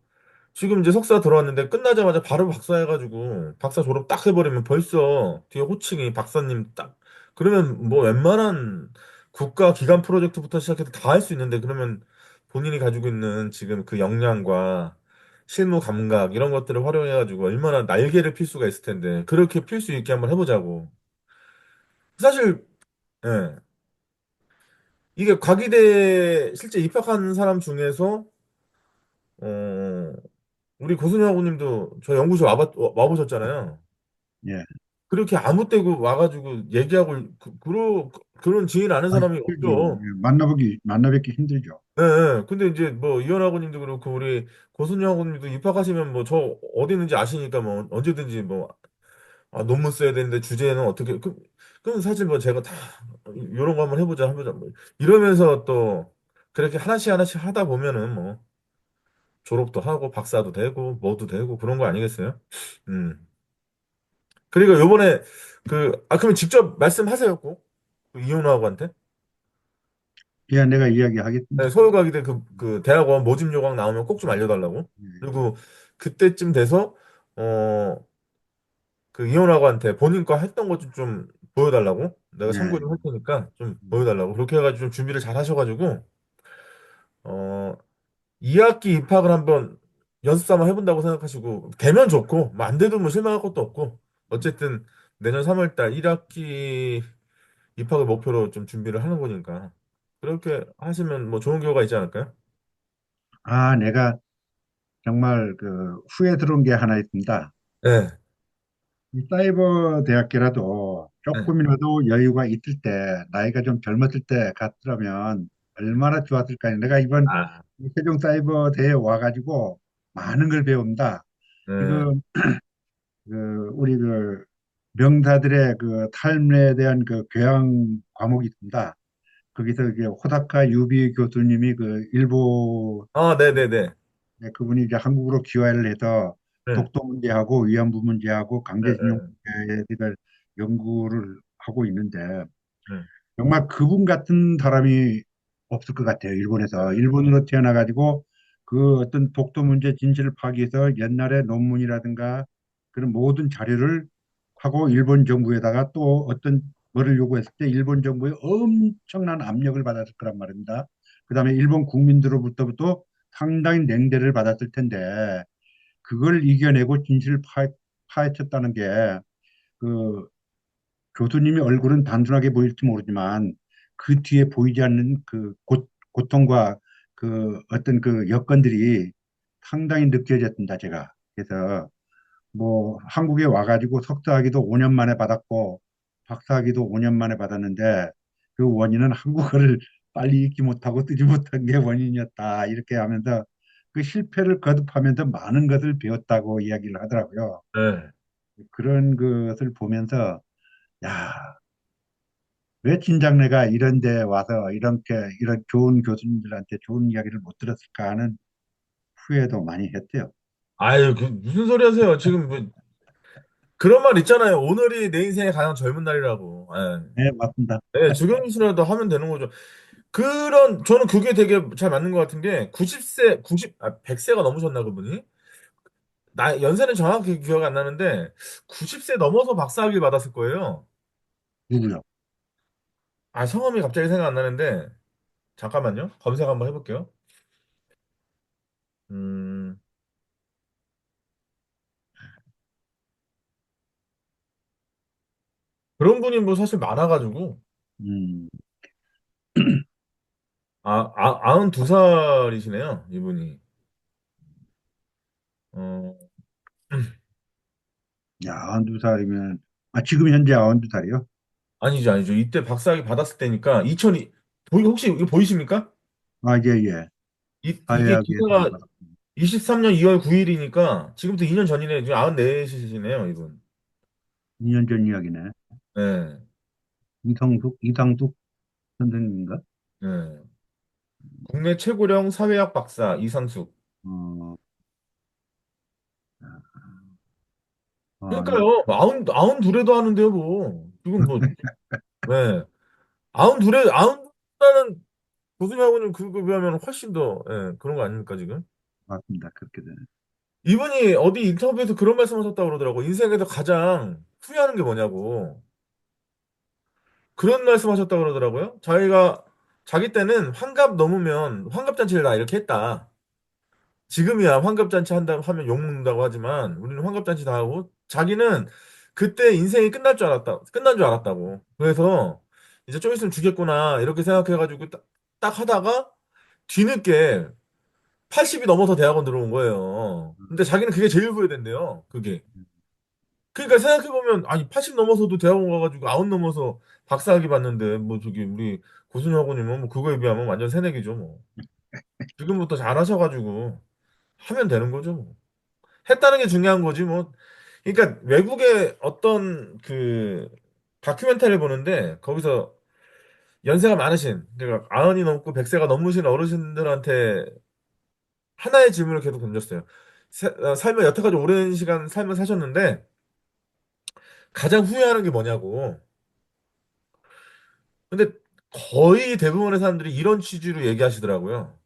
지금 이제 석사 들어왔는데 끝나자마자 바로 박사 해가지고 박사 졸업 딱 해버리면 벌써 뒤에 호칭이 박사님 딱 그러면 뭐 웬만한 국가 기관 프로젝트부터 시작해서 다 할 수 있는데 그러면 본인이 가지고 있는 지금 그 역량과 실무 감각 이런 것들을 활용해가지고 얼마나 날개를 필 수가 있을 텐데 그렇게 필 수 있게 한번 해보자고. 사실 예. 이게 과기대 실제 입학한 사람 중에서 어 우리 고순영님도 저희 연구소 와보셨잖아요. 예. 그렇게 아무 때고 와가지고 얘기하고 그런 지인 아는 사람이 힘들죠. 없죠. 예, 만나뵙기 힘들죠. 예, 예. 근데 이제 뭐 이현아고님도 그렇고 우리 고순영님도 입학하시면 뭐 저 어디 있는지 아시니까 뭐 언제든지 뭐 논문 써야 되는데 주제는 어떻게 그럼 사실 뭐 제가 다 이런 거 한번 해보자 뭐 이러면서 또 그렇게 하나씩 하나씩 하다 보면은 뭐 졸업도 하고 박사도 되고 뭐도 되고 그런 거 아니겠어요? 음. 그리고 요번에 그러면 직접 말씀하세요, 꼭. 그 이현우하고한테. 예, 내가 이야기하겠습니다. 네, 서울과기대 그 대학원 모집 요강 나오면 꼭 좀 알려달라고. 예, 그리고 그때쯤 돼서, 그 이현우하고한테 본인 거 했던 것 좀 보여달라고. 내가 참고 예, 좀 할 테니까 좀 음, 보여달라고. 그렇게 해가지고 좀 준비를 잘 하셔가지고, 어, 2학기 입학을 한번 연습 삼아 해본다고 생각하시고, 되면 좋고, 뭐 안 돼도 뭐 실망할 것도 없고, 어쨌든 내년 3월 달 1학기 입학을 목표로 좀 준비를 하는 거니까. 그렇게 하시면 뭐 좋은 결과가 있지 않을까요? 아, 내가 정말 그 후회 들어온 게 하나 있습니다. 네, 이 사이버 대학교라도 네. 조금이라도 여유가 있을 때, 나이가 좀 젊었을 때 갔더라면 얼마나 좋았을까요? 내가 이번 아, 세종 사이버 대회에 와가지고 많은 걸 배웁니다. 네. 지금 우리 명사들의 그 삶에 대한 그 교양 과목이 있습니다. 거기서 이제 호다카 유비 교수님이 그 일본 아, 네네네. 그분이 이제 한국으로 귀화를 해서 네, 독도 문제하고 위안부 문제하고 네, 강제징용 네, 문제에 대해서 연구를 하고 있는데 네, 정말 그분 같은 사람이 없을 것 같아요. 네, 일본에서 일본으로 태어나가지고 그 어떤 독도 문제 진실을 파기해서 옛날의 논문이라든가 그런 모든 자료를 하고 일본 정부에다가 또 어떤 뭐를 요구했을 때 일본 정부의 엄청난 압력을 받았을 거란 말입니다. 그다음에 일본 국민들로부터도 상당히 냉대를 받았을 텐데 그걸 이겨내고 진실을 파헤쳤다는 게 그 교수님의 얼굴은 단순하게 보일지 모르지만 그 뒤에 보이지 않는 그 고통과 그 어떤 그 여건들이 상당히 느껴졌습니다, 제가. 그래서 뭐 한국에 와가지고 석사학위도 5년 만에 받았고 박사학위도 5년 만에 받았는데 그 원인은 한국어를 빨리 읽지 못하고 쓰지 못한 게 원인이었다. 이렇게 하면서 그 실패를 거듭하면서 많은 것을 배웠다고 이야기를 하더라고요. 네. 그런 것을 보면서 야, 왜 진작내가 이런 데 와서 이렇게 이런 좋은 교수님들한테 좋은 이야기를 못 들었을까 하는 후회도 많이 했대요. 아유, 무슨 소리 하세요? 지금 뭐, 그런 말 있잖아요. 오늘이 내 인생의 가장 젊은 날이라고. 네, 맞습니다. 예. 네, 지금이라도 하면 되는 거죠. 저는 그게 되게 잘 맞는 것 같은 게, 100세가 넘으셨나, 그분이? 연세는 정확히 기억 안 나는데, 90세 넘어서 박사학위를 받았을 거예요. 누구요? 아, 성함이 갑자기 생각 안 나는데, 잠깐만요. 검색 한번 해볼게요. 음, 그런 분이 뭐 사실 많아가지고, 음, 92살이시네요, 이분이. 어, 야, 92살이면, 아, 지금 현재 92살이요? 아니죠, 아니죠. 이때 박사학위 받았을 때니까, 혹시 이거 보이십니까? 아, 예, 예. 이게 사회학에서 기사가 받았습니다. 23년 2월 9일이니까, 지금부터 2년 전이네. 지금 94시시네요, 이분. 2년 전 이야기네. 네, 이상숙 선생님인가? 네. 국내 최고령 사회학 박사, 이상숙. 어, 이, 그러니까요, 아흔 둘에도 하는데요, 뭐. 지금 뭐, 네. 아흔 둘라는 교수님하고는 그거 비하면 훨씬 더, 예, 그런 거 아닙니까, 지금? 맞습니다. 그렇게 되네. 이분이 어디 인터뷰에서 그런 말씀 하셨다고 그러더라고. 인생에서 가장 후회하는 게 뭐냐고. 그런 말씀 하셨다고 그러더라고요. 자기 때는 환갑 넘으면 환갑잔치를 다 이렇게 했다. 지금이야 환갑잔치 한다고 하면 욕먹는다고 하지만 우리는 환갑잔치 다 하고 자기는 그때 인생이 끝난 줄 알았다고. 그래서 이제 좀 있으면 죽겠구나 이렇게 생각해가지고 딱 하다가 뒤늦게 80이 넘어서 대학원 들어온 거예요. 근데 자기는 그게 제일 후회된대요. 그게. 그러니까 생각해보면, 아니, 80 넘어서도 대학원 가가지고 9 넘어서 박사학위 받는데, 뭐, 우리 고순학원님은 뭐, 그거에 비하면 완전 새내기죠, 뭐. 지금부터 잘하셔가지고, 하면 되는 거죠, 뭐. 했다는 게 중요한 거지, 뭐. 그러니까, 외국의 어떤 다큐멘터리를 보는데, 거기서 연세가 많으신, 그러니까 90이 넘고 100세가 넘으신 어르신들한테 하나의 질문을 계속 던졌어요. 살면 여태까지 오랜 시간 삶을 사셨는데 가장 후회하는 게 뭐냐고. 근데 거의 대부분의 사람들이 이런 취지로 얘기하시더라고요.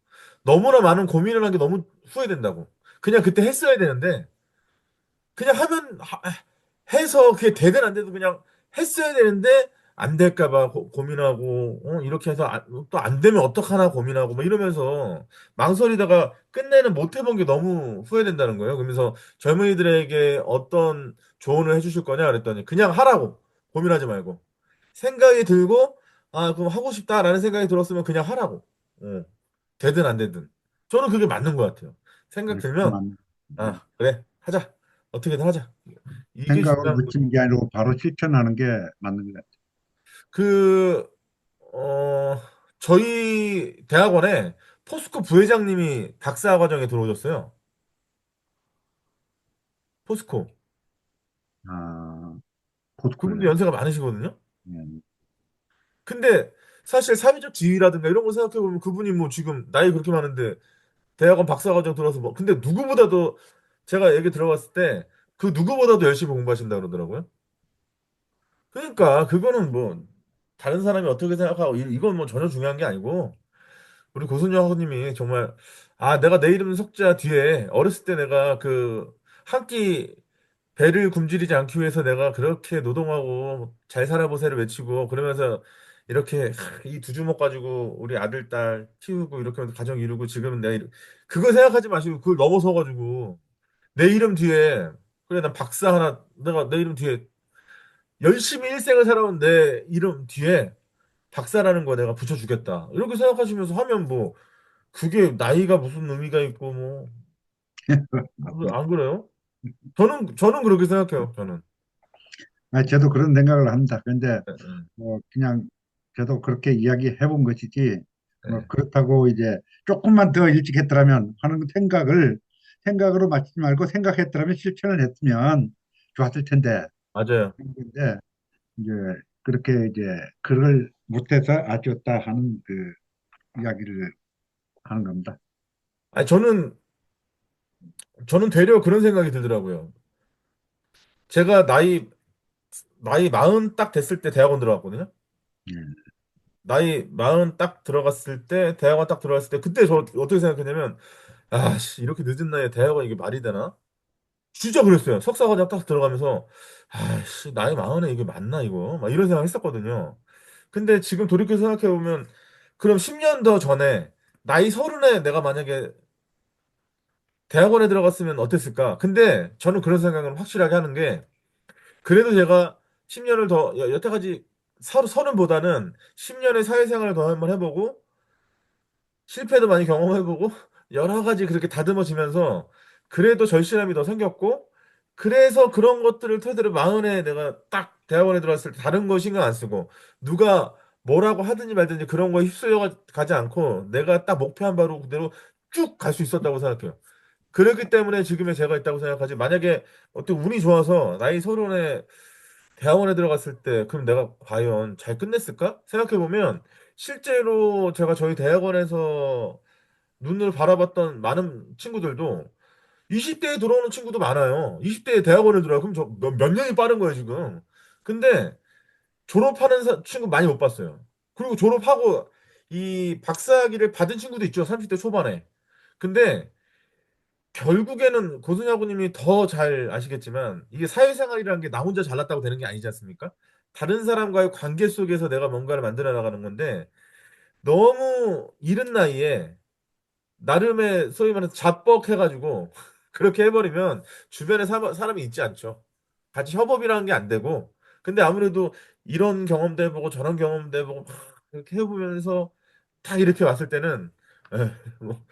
너무나 많은 고민을 한 게 너무 후회된다고. 그냥 그때 했어야 되는데 그냥 해서 그게 되든 안 돼도 그냥 했어야 되는데 안 될까 봐 고민하고 이렇게 해서 또 안 되면 어떡하나 고민하고 뭐 이러면서 망설이다가 끝내는 못 해본 게 너무 후회된다는 거예요. 그러면서 젊은이들에게 어떤 조언을 해주실 거냐 그랬더니 그냥 하라고 고민하지 말고 생각이 들고 아 그럼 하고 싶다라는 생각이 들었으면 그냥 하라고 어, 되든 안 되든 저는 그게 맞는 것 같아요. 생각 들면 그만 아 그래 하자 어떻게든 하자. 이게 생각으로 중요한 거죠. 그치는 게 아니고 바로 실천하는 게 맞는 것 같아요. 그, 어, 저희 대학원에 포스코 부회장님이 박사 과정에 들어오셨어요. 포스코. 아, 그분도 포스코요. 연세가 많으시거든요. 예. 근데 사실 사회적 지위라든가 이런 거 생각해보면 그분이 뭐 지금 나이 그렇게 많은데 대학원 박사 과정 들어서 뭐, 근데 누구보다도 제가 얘기 들어봤을 때 그 누구보다도 열심히 공부하신다 그러더라고요. 그러니까 그거는 뭐 다른 사람이 어떻게 생각하고 이건 뭐 전혀 중요한 게 아니고 우리 고순영 학우님이 정말 아 내가 내 이름 석자 뒤에 어렸을 때 내가 그 한 끼 배를 굶주리지 않기 위해서 내가 그렇게 노동하고 잘 살아보세를 외치고 그러면서 이렇게 이 두 주먹 가지고 우리 아들 딸 키우고 이렇게 하면서 가정 이루고 지금은 내가 그거 생각하지 마시고 그걸 넘어서 가지고 내 이름 뒤에 그래 난 박사 하나 내가 내 이름 뒤에 열심히 일생을 살아온 내 이름 뒤에 박사라는 거 내가 붙여주겠다 이렇게 생각하시면서 하면 뭐 그게 나이가 무슨 의미가 있고 뭐 안 그래요? 저는 그렇게 생각해요. 저는. 아, 저도 그런 생각을 합니다. 근데 네, 네, 뭐 그냥 저도 그렇게 이야기해 본 것이지 뭐 네. 그렇다고 이제 조금만 더 일찍 했더라면 하는 생각을 생각으로 맞추지 말고 생각했더라면 실천을 했으면 좋았을 텐데 맞아요. 근데 이제 그렇게 이제 그걸 못해서 아쉬웠다 하는 그 이야기를 하는 겁니다. 아니 저는 되려 그런 생각이 들더라고요. 제가 나이 40 딱 됐을 때 대학원 들어갔거든요. 예. 나이 40 딱 들어갔을 때 대학원 딱 들어갔을 때 그때 저 어떻게 생각했냐면 아씨 이렇게 늦은 나이에 대학원 이게 말이 되나? 진짜 그랬어요. 석사과정 딱 들어가면서 아씨 나이 40에 이게 맞나 이거? 막 이런 생각 했었거든요. 근데 지금 돌이켜 생각해보면 그럼 10년 더 전에 나이 30에 내가 만약에 대학원에 들어갔으면 어땠을까? 근데 저는 그런 생각을 확실하게 하는 게 그래도 제가 10년을 더 여태까지 서른보다는 10년의 사회생활을 더 한번 해보고 실패도 많이 경험해보고 여러 가지 그렇게 다듬어지면서 그래도 절실함이 더 생겼고 그래서 그런 것들을 토대로 마흔에 내가 딱 대학원에 들어갔을 때 다른 거 신경 안 쓰고 누가 뭐라고 하든지 말든지 그런 거에 휩쓸려 가지 않고 내가 딱 목표한 바로 그대로 쭉 갈 수 있었다고 생각해요. 그렇기 때문에 지금의 제가 있다고 생각하지 만약에 어떤 운이 좋아서 나이 서른에 대학원에 들어갔을 때 그럼 내가 과연 잘 끝냈을까? 생각해보면 실제로 제가 저희 대학원에서 눈을 바라봤던 많은 친구들도 20대에 들어오는 친구도 많아요. 20대에 대학원을 들어요. 그럼 몇 년이 빠른 거예요, 지금. 근데 졸업하는 친구 많이 못 봤어요. 그리고 졸업하고 이 박사학위를 받은 친구도 있죠. 30대 초반에. 근데 결국에는 고승야구님이 더 잘 아시겠지만 이게 사회생활이라는 게 나 혼자 잘났다고 되는 게 아니지 않습니까? 다른 사람과의 관계 속에서 내가 뭔가를 만들어 나가는 건데 너무 이른 나이에 나름의 소위 말해서 자뻑해가지고 그렇게 해버리면 주변에 사람이 있지 않죠. 같이 협업이라는 게 안 되고. 근데 아무래도 이런 경험도 해보고 저런 경험도 해보고 막 이렇게 해보면서 다 이렇게 왔을 때는 에, 뭐,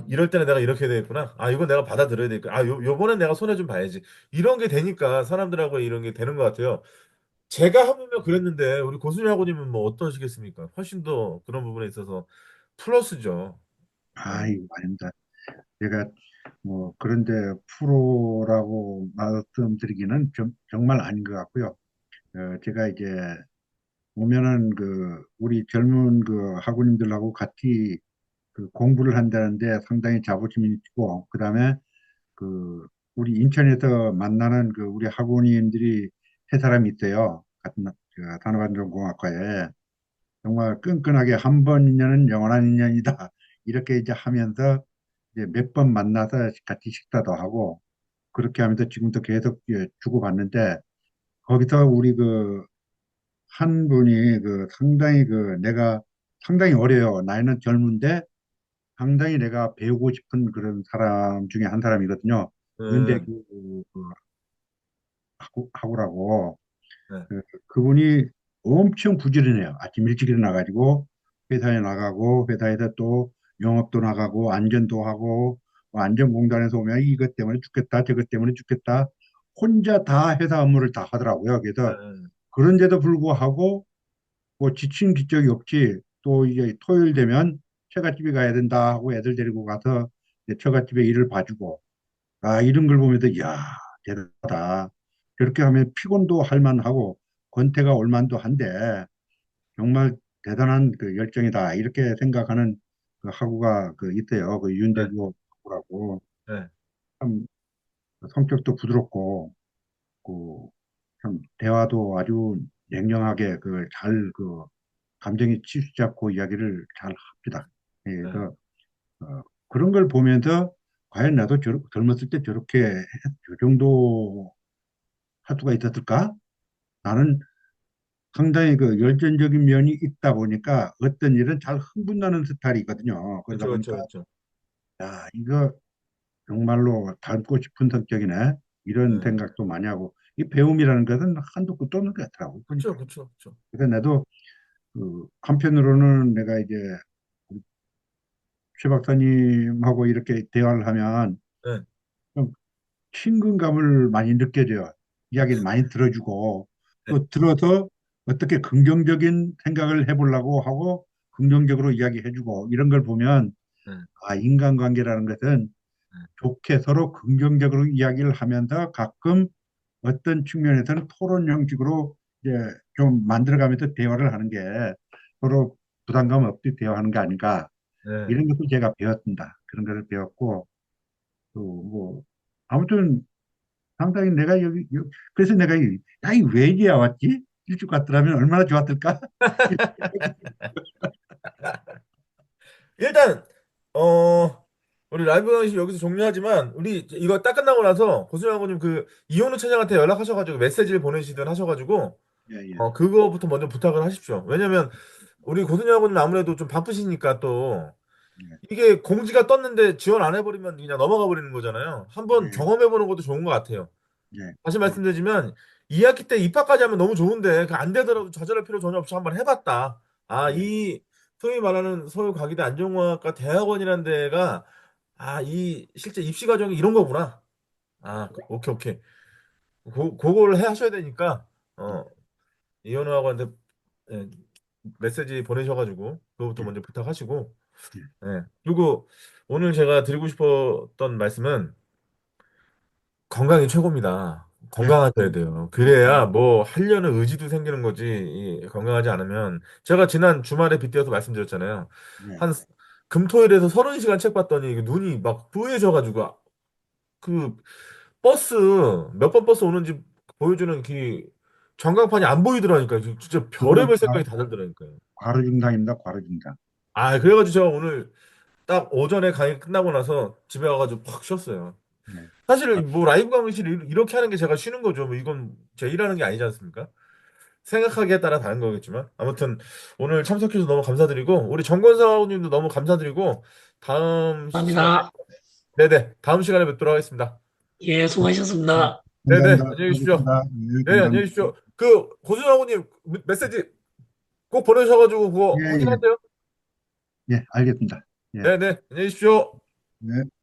이럴 때는 내가 이렇게 되겠구나. 이건 내가 받아들여야 되겠구나. 요번엔 내가 손해 좀 봐야지. 이런 게 되니까 사람들하고 이런 게 되는 것 같아요. 제가 하면 그랬는데 우리 고수미 하고님은 뭐 어떠시겠습니까? 훨씬 더 그런 부분에 있어서 플러스죠. 네. 아이, 아닙니다. 제가 뭐 그런데 프로라고 말씀드리기는 정말 아닌 것 같고요. 제가 이제 오면은 그 우리 젊은 그 학우님들하고 같이 그 공부를 한다는데 상당히 자부심이 있고, 그다음에 그 우리 인천에서 만나는 그 우리 학우님들이 세 사람이 있어요. 같은 그 산업안전공학과에. 정말 끈끈하게 한 번 인연은 영원한 인연이다. 이렇게 이제 하면서 이제 몇 번 만나서 같이 식사도 하고 그렇게 하면서 지금도 계속 주고받는데, 거기서 우리 그 한 분이 그 상당히 그 내가 상당히 어려요. 나이는 젊은데 상당히 내가 배우고 싶은 그런 사람 중에 한 사람이거든요. 음, 윤대규 그 하고라고. 네, 그분이 엄청 부지런해요. 아침 일찍 일어나가지고 회사에 나가고 회사에서 또 영업도 나가고 안전도 하고, 뭐 안전공단에서 오면 이것 때문에 죽겠다 저것 때문에 죽겠다 혼자 다 회사 업무를 다 하더라고요. 그래서 네, 그런데도 불구하고 뭐 지친 기적이 없이 또 이제 토요일 되면 처갓집에 가야 된다 하고 애들 데리고 가서 이제 처갓집에 일을 봐주고, 아, 이런 걸 보면서, 이야, 대단하다. 저렇게 하면 피곤도 할 만하고, 권태가 올 만도 한데, 정말 대단한 그 열정이다. 이렇게 생각하는 그 학우가 그 있어요. 그 네, 윤대규 학우라고. 네, 참 성격도 부드럽고, 그, 참 대화도 아주 냉정하게 그 감정이 치우치지 않고 이야기를 잘 합니다. 예, 네. 그래서, 어, 그런 걸 보면서, 과연 나도 젊었을 때 저렇게 저 정도 할 수가 있었을까? 나는 상당히 그 열정적인 면이 있다 보니까 어떤 일은 잘 흥분나는 스타일이거든요. 그러다 그렇죠, 그렇죠, 보니까 그렇죠. 야, 이거 정말로 닮고 싶은 성격이네. 이런 네, 생각도 많이 하고 이 배움이라는 것은 한도 끝도 없는 것 같더라고요. 그렇죠, 보니까. 그렇죠, 그렇죠. 그래서 나도 그 한편으로는 내가 이제 최 박사님하고 이렇게 대화를 하면 네, 좀 친근감을 많이 느껴져요. 이야기를 많이 들어주고 네, 또 들어서 어떻게 긍정적인 생각을 해보려고 하고 긍정적으로 이야기해주고 이런 걸 보면, 네, 아, 인간관계라는 것은 네, 좋게 서로 긍정적으로 이야기를 하면서 가끔 어떤 측면에서는 토론 형식으로 이제 좀 만들어가면서 대화를 하는 게 서로 부담감 없이 대화하는 게 아닌가, 네. 이런 것도 제가 배웠습니다. 그런 것을 배웠고 또 뭐 아무튼 상당히 그래서 내가 야, 이 외지야 왔지? 일찍 갔더라면 얼마나 좋았을까? 일단 우리 라이브 강의실 여기서 종료하지만 우리 이거 딱 끝나고 나서 고수영하고님 그 이현우 차장한테 연락하셔가지고 메시지를 보내시든 하셔가지고 예, 예, 그거부터 먼저 부탁을 하십시오. 왜냐면 우리 고수영하고님 아무래도 좀 바쁘시니까 또 예, 이게 공지가 떴는데 지원 안 해버리면 그냥 넘어가 버리는 거잖아요. 한번 예, 경험해보는 것도 좋은 것 같아요. 예, 다시 예, 말씀드리지만 2학기 때 입학까지 하면 너무 좋은데 그 안 되더라도 좌절할 필요 전혀 없이 한번 해봤다. 예, 이 소위 말하는 서울과기대 안전공학과 대학원이라는 데가 이 실제 입시 과정이 이런 거구나. 오케이 오케이. 그거를 해 하셔야 되니까 예, 이현우 학원한테 예, 메시지 보내셔가지고 그거부터 예, 먼저 부탁하시고 예, 그리고 오늘 제가 드리고 싶었던 말씀은 건강이 최고입니다. 예, 건강하셔야 돼요. 예, 그래야 뭐 하려는 의지도 생기는 거지. 건강하지 않으면 제가 지난 주말에 빗대어서 말씀드렸잖아요. 예. 한 금토일에서 30시간 책 봤더니 이게 눈이 막 부해져가지고 그 버스 몇 번 버스 오는지 보여주는 그 전광판이 안 보이더라니까요. 진짜 그거 별의별 생각이 다 들더라니까요. 과로 증상입니다. 과로 증상. 그래가지고 제가 오늘 딱 오전에 강의 끝나고 나서 집에 와가지고 팍 쉬었어요. 예. 사실 뭐 라이브 강의실 이렇게 하는 게 제가 쉬는 거죠. 뭐 이건 제 일하는 게 아니지 않습니까? 생각하기에 따라 다른 거겠지만 아무튼 오늘 참석해주셔서 너무 감사드리고 우리 정권사원님도 너무 감사드리고 다음 시간에 감사합니다. 네네 다음 시간에 뵙도록 하겠습니다. 예, 수고하셨습니다. 네네 감사합니다. 안녕히 계십시오. 수고하셨습니다. 예, 네 안녕히 감사합니다. 계십시오. 그 고수장님 메시지 꼭 보내셔가지고 그거 예, 예, 확인하세요. 예, 알겠습니다. 예, 네네 안녕히 계십시오. 네.